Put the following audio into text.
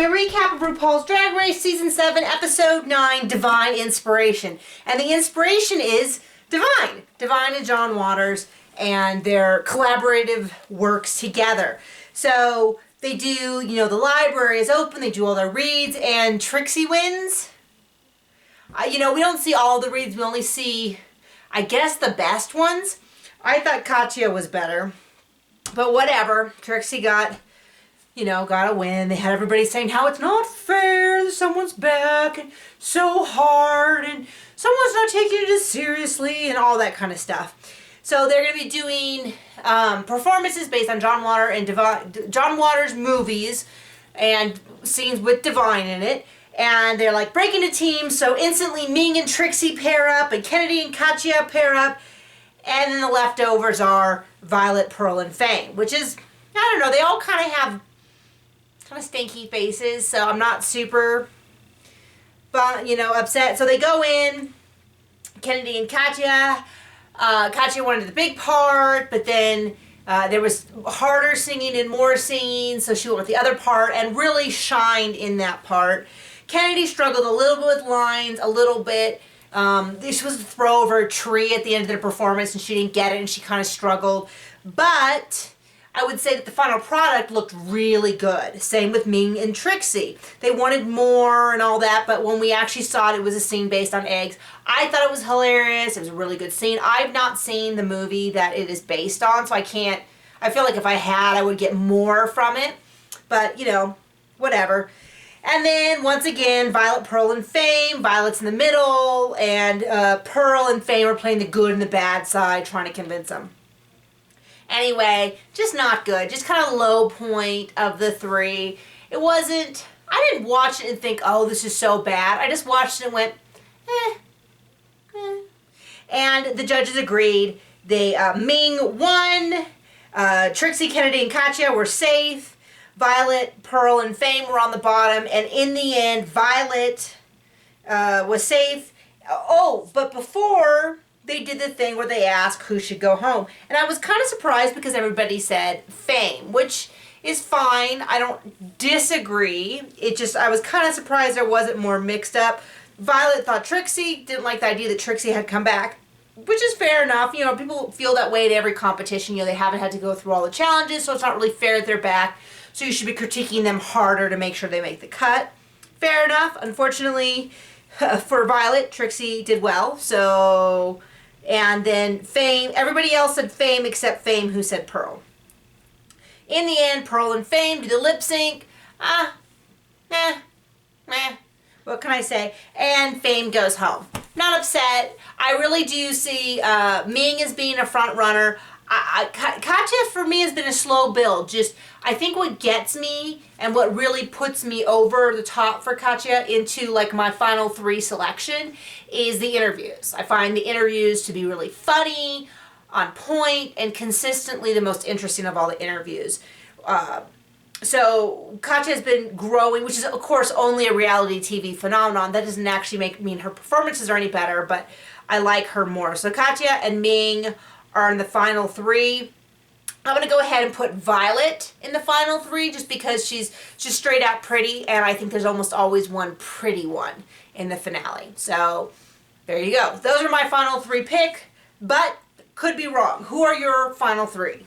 my recap of Rupauls Drag Race Season 7, Episode 9, Divine Inspiration. And the inspiration is Divine. Divine and John Waters and their collaborative works together. So they do, you know, the library is open, they do all their reads, and Trixie wins. You know, we don't see all the reads, we only see, I guess, the best ones. I thought Katya was better, but whatever. Trixie got a win. They had everybody saying how it's not fair that someone's back and so hard and someone's not taking it as seriously and all that kind of stuff. So they're going to be doing performances based on John Waters movies and scenes with Divine in it. And they're like breaking into teams, so instantly Ming and Trixie pair up and Kennedy and Katya pair up. And then the leftovers are Violet, Pearl, and Fame, which is, I don't know, they all kind of have kind of stinky faces, so I'm not super, upset. So they go in, Kennedy and Katya. Katya wanted the big part, but then there was harder singing and more singing, so she went with the other part and really shined in that part. Kennedy struggled a little bit with lines, a little bit. She was supposed to throw over a tree at the end of the performance and she didn't get it and she kind of struggled. But I would say that the final product looked really good. Same with Ming and Trixie. They wanted more and all that, but when we actually saw it, it was a scene based on eggs. I thought it was hilarious. It was a really good scene. I've not seen the movie that it is based on, so I feel like if I had, I would get more from it. But, whatever. And then, once again, Violet, Pearl, and Fame. Violet's in the middle, and Pearl and Fame are playing the good and the bad side, trying to convince them. Anyway, just not good. Just kind of low point of the three. It wasn't, I didn't watch it and think, oh, this is so bad. I just watched it and went, And the judges agreed. Ming won. Trixie, Kennedy, and Katya were safe. Violet, Pearl, and Fame were on the bottom, and in the end, Violet was safe. Oh, but before they did the thing where they asked who should go home, and I was kind of surprised because everybody said Fame, which is fine. I don't disagree. I was kind of surprised there wasn't more mixed up. Violet thought Trixie, didn't like the idea that Trixie had come back, which is fair enough. People feel that way at every competition. They haven't had to go through all the challenges, so it's not really fair that they're back. So you should be critiquing them harder to make sure they make the cut. Fair enough. Unfortunately, for Violet, Trixie did well. So, and then Fame, everybody else said Fame except Fame, who said Pearl. In the end, Pearl and Fame do the lip sync. What can I say? And Fame goes home. Not upset. I really do see Ming as being a front runner. Katya for me has been a slow build. I think what gets me and what really puts me over the top for Katya into like my final three selection is the interviews. I find the interviews to be really funny, on point, and consistently the most interesting of all the interviews. So Katya has been growing, which is of course only a reality TV phenomenon. That doesn't actually mean her performances are any better, but I like her more. So Katya and Ming are in the final three. I'm going to go ahead and put Violet in the final three just because she's just straight out pretty, and I think there's almost always one pretty one in the finale. So there you go. Those are my final three pick, but could be wrong. Who are your final three?